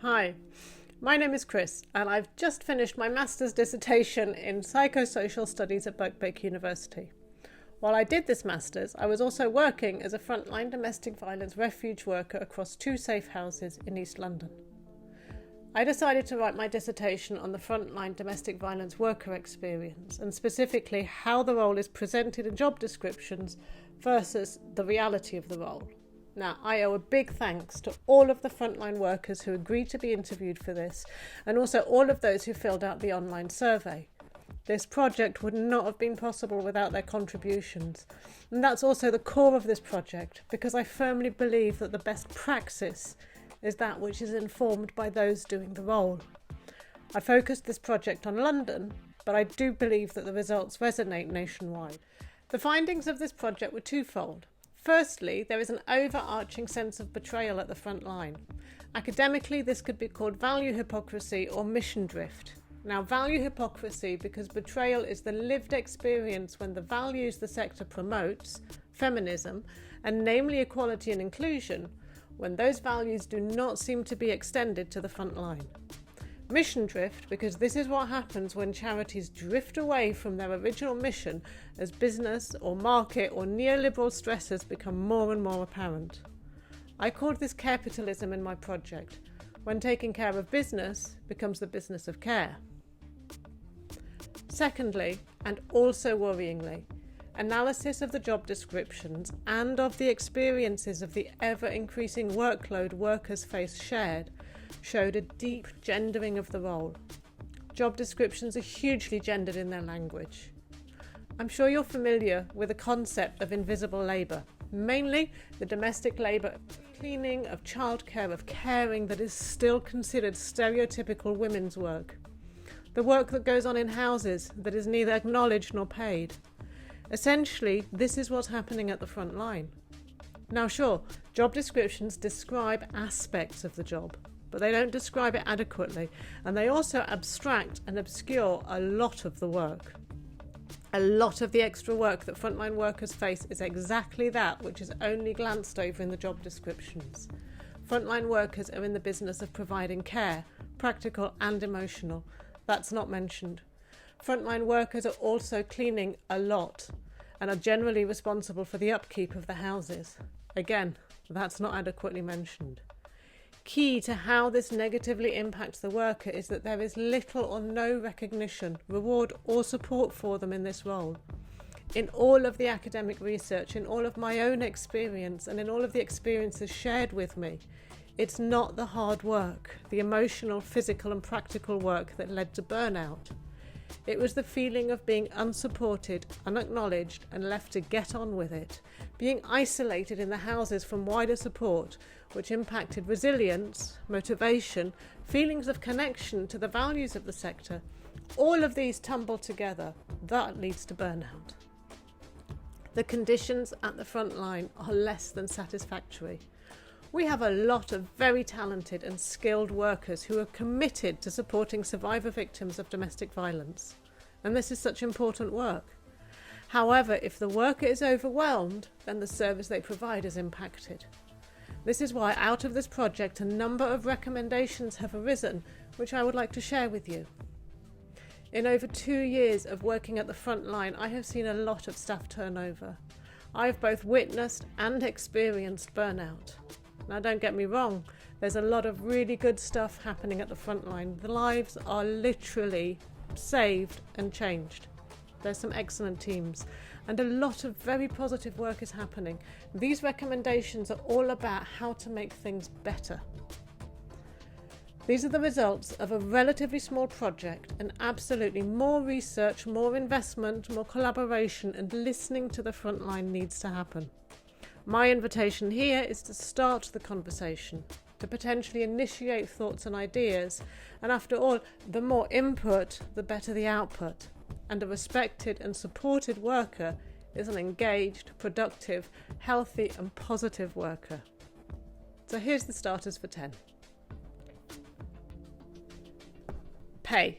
Hi, my name is Chris and I've just finished my master's dissertation in psychosocial studies at Birkbeck University. While I did this master's, I was also working as a frontline domestic violence refuge worker across 2 safe houses in East London. I decided to write my dissertation on the frontline domestic violence worker experience and specifically how the role is presented in job descriptions versus the reality of the role. Now, I owe a big thanks to all of the frontline workers who agreed to be interviewed for this, and also all of those who filled out the online survey. This project would not have been possible without their contributions. And that's also the core of this project, because I firmly believe that the best praxis is that which is informed by those doing the role. I focused this project on London, but I do believe that the results resonate nationwide. The findings of this project were twofold. Firstly, there is an overarching sense of betrayal at the front line. Academically, this could be called value hypocrisy or mission drift. Now, value hypocrisy because betrayal is the lived experience when the values the sector promotes, feminism, and namely equality and inclusion, when those values do not seem to be extended to the front line. Mission drift because this is what happens when charities drift away from their original mission as business or market or neoliberal stresses become more and more apparent. I called this capitalism in my project, when taking care of business becomes the business of care. Secondly, and also worryingly, analysis of the job descriptions and of the experiences of the ever-increasing workload workers face shared showed a deep gendering of the role. Job descriptions are hugely gendered in their language. I'm sure you're familiar with the concept of invisible labour, mainly the domestic labour of cleaning, of childcare, of caring that is still considered stereotypical women's work. The work that goes on in houses that is neither acknowledged nor paid. Essentially, this is what's happening at the front line. Now sure, job descriptions describe aspects of the job, but they don't describe it adequately, and they also abstract and obscure a lot of the work. A lot of the extra work that frontline workers face is exactly that which is only glanced over in the job descriptions. Frontline workers are in the business of providing care, practical and emotional. That's not mentioned. Frontline workers are also cleaning a lot and are generally responsible for the upkeep of the houses. Again, that's not adequately mentioned. Key to how this negatively impacts the worker is that there is little or no recognition, reward or support for them in this role. In all of the academic research, in all of my own experience and in all of the experiences shared with me, it's not the hard work, the emotional, physical and practical work that led to burnout. It was the feeling of being unsupported, unacknowledged and left to get on with it, being isolated in the houses from wider support, which impacted resilience, motivation, feelings of connection to the values of the sector. All of these tumble together. That leads to burnout. The conditions at the front line are less than satisfactory. We have a lot of very talented and skilled workers who are committed to supporting survivor victims of domestic violence. And this is such important work. However, if the worker is overwhelmed, then the service they provide is impacted. This is why out of this project a number of recommendations have arisen, which I would like to share with you. In over 2 years of working at the front line, I have seen a lot of staff turnover. I've both witnessed and experienced burnout. Now don't get me wrong, there's a lot of really good stuff happening at the front line. The lives are literally saved and changed. There's some excellent teams and a lot of very positive work is happening. These recommendations are all about how to make things better. These are the results of a relatively small project and absolutely more research, more investment, more collaboration and listening to the front line needs to happen. My invitation here is to start the conversation, to potentially initiate thoughts and ideas, and after all, the more input, the better the output. And a respected and supported worker is an engaged, productive, healthy and positive worker. So here's the starters for 10. Pay.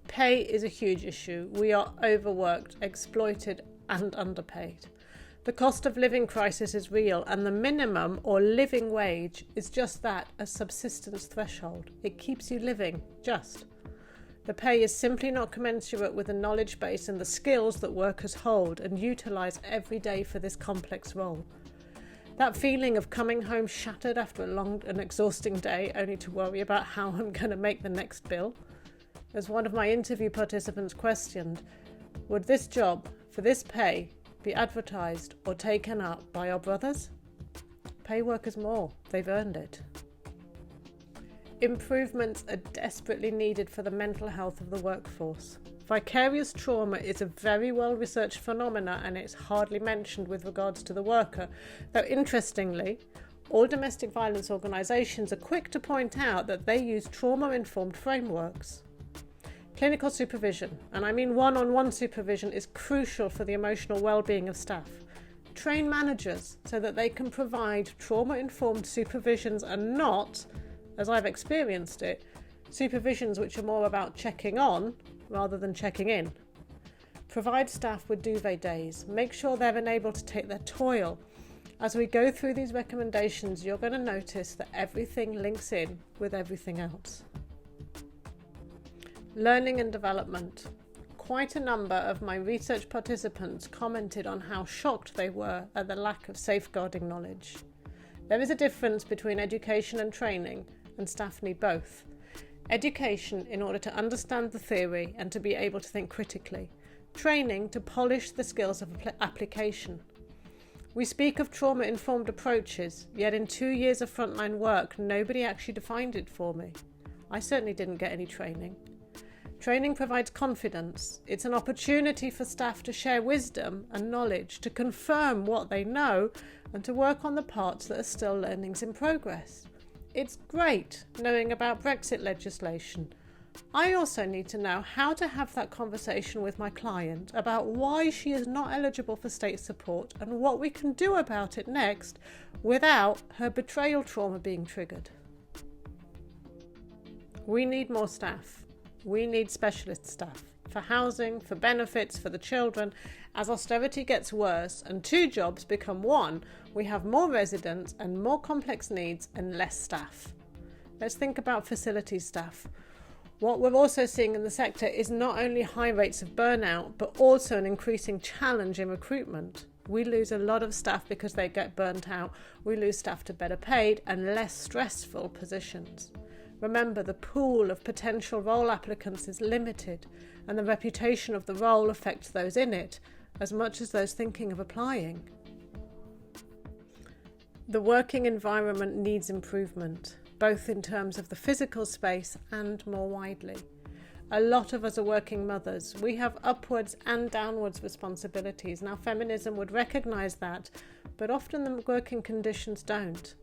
Pay is a huge issue. We are overworked, exploited and underpaid. The cost of living crisis is real, and the minimum or living wage is just that, a subsistence threshold. It keeps you living, just. The pay is simply not commensurate with the knowledge base and the skills that workers hold and utilise every day for this complex role. That feeling of coming home shattered after a long and exhausting day, only to worry about how I'm going to make the next bill. As one of my interview participants questioned, would this job, for this pay, be advertised or taken up by our brothers? Pay workers more, they've earned it. Improvements are desperately needed for the mental health of the workforce. Vicarious trauma is a very well-researched phenomena, and it's hardly mentioned with regards to the worker, though interestingly, all domestic violence organisations are quick to point out that they use trauma-informed frameworks. Clinical supervision, and I mean one-on-one supervision, is crucial for the emotional well-being of staff. Train managers so that they can provide trauma-informed supervisions and not, as I've experienced it, supervisions which are more about checking on rather than checking in. Provide staff with duvet days. Make sure they're enabled to take their toil. As we go through these recommendations, you're going to notice that everything links in with everything else. Learning and development. Quite a number of my research participants commented on how shocked they were at the lack of safeguarding knowledge. There is a difference between education and training, and staff need both. Education in order to understand the theory and to be able to think critically. Training to polish the skills of application. We speak of trauma-informed approaches, yet in 2 years of frontline work, nobody actually defined it for me. I certainly didn't get any training. Training provides confidence. It's an opportunity for staff to share wisdom and knowledge, to confirm what they know, and to work on the parts that are still learnings in progress. It's great knowing about Brexit legislation. I also need to know how to have that conversation with my client about why she is not eligible for state support and what we can do about it next without her betrayal trauma being triggered. We need more staff. We need specialist staff for housing, for benefits, for the children. As austerity gets worse and 2 jobs become 1, we have more residents and more complex needs and less staff. Let's think about facility staff. What we're also seeing in the sector is not only high rates of burnout, but also an increasing challenge in recruitment. We lose a lot of staff because they get burnt out. We lose staff to better paid and less stressful positions. Remember, the pool of potential role applicants is limited, and the reputation of the role affects those in it as much as those thinking of applying. The working environment needs improvement, both in terms of the physical space and more widely. A lot of us are working mothers. We have upwards and downwards responsibilities. Now, feminism would recognise that, but often the working conditions don't.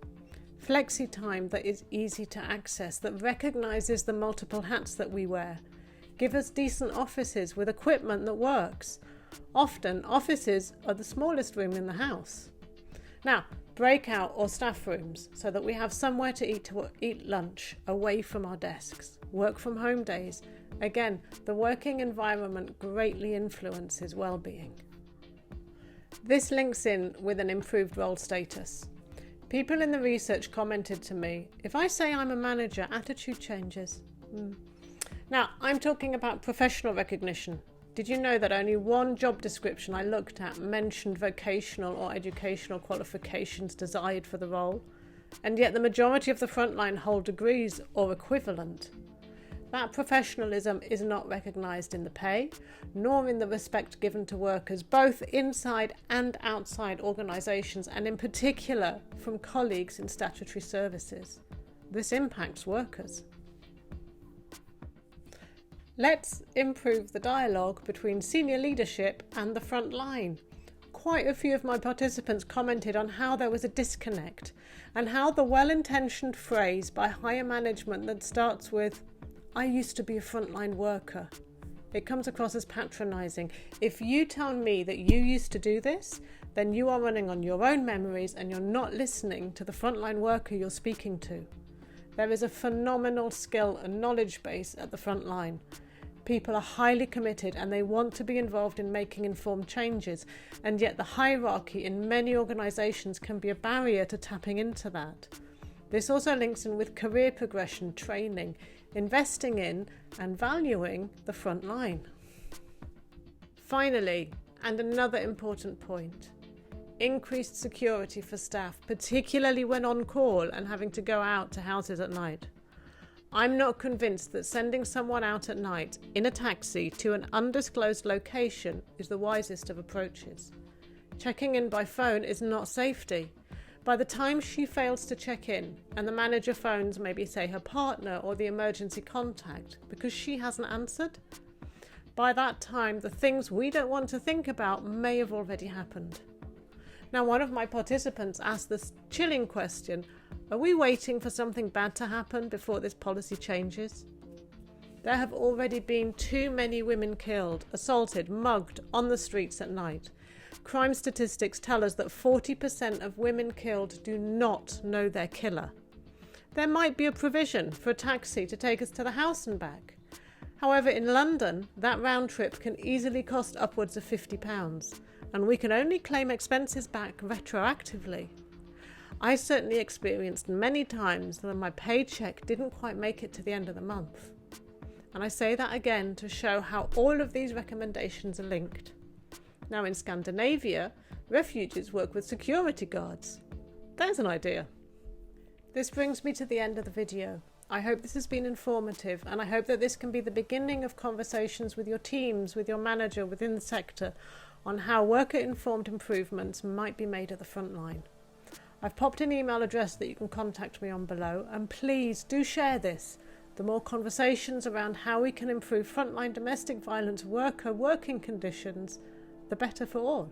Flexi time that is easy to access, that recognises the multiple hats that we wear. Give us decent offices with equipment that works. Often, offices are the smallest room in the house. Now, breakout or staff rooms so that we have somewhere to eat lunch away from our desks. Work from home days. Again, the working environment greatly influences well-being. This links in with an improved role status. People in the research commented to me, if I say I'm a manager, attitude changes. Now, I'm talking about professional recognition. Did you know that only 1 job description I looked at mentioned vocational or educational qualifications desired for the role? And yet the majority of the frontline hold degrees or equivalent. That professionalism is not recognised in the pay, nor in the respect given to workers, both inside and outside organisations, and in particular from colleagues in statutory services. This impacts workers. Let's improve the dialogue between senior leadership and the front line. Quite a few of my participants commented on how there was a disconnect, and how the well-intentioned phrase by higher management that starts with, I used to be a frontline worker. It comes across as patronising. If you tell me that you used to do this, then you are running on your own memories and you're not listening to the frontline worker you're speaking to. There is a phenomenal skill and knowledge base at the front line. People are highly committed and they want to be involved in making informed changes, and yet the hierarchy in many organisations can be a barrier to tapping into that. This also links in with career progression, training, investing in and valuing the front line. Finally, and another important point, increased security for staff, particularly when on call and having to go out to houses at night. I'm not convinced that sending someone out at night in a taxi to an undisclosed location is the wisest of approaches. Checking in by phone is not safety. By the time she fails to check in and the manager phones maybe say her partner or the emergency contact because she hasn't answered, by that time the things we don't want to think about may have already happened. Now, one of my participants asked this chilling question: are we waiting for something bad to happen before this policy changes? There have already been too many women killed, assaulted, mugged on the streets at night. Crime statistics tell us that 40% of women killed do not know their killer. There might be a provision for a taxi to take us to the house and back. However, in London, that round trip can easily cost upwards of £50, and we can only claim expenses back retroactively. I certainly experienced many times that my paycheck didn't quite make it to the end of the month. And I say that again to show how all of these recommendations are linked. Now, in Scandinavia, refugees work with security guards. There's an idea. This brings me to the end of the video. I hope this has been informative, and I hope that this can be the beginning of conversations with your teams, with your manager within the sector, on how worker-informed improvements might be made at the front line. I've popped an email address that you can contact me on below, and please do share this. The more conversations around how we can improve frontline domestic violence worker working conditions, the better for all.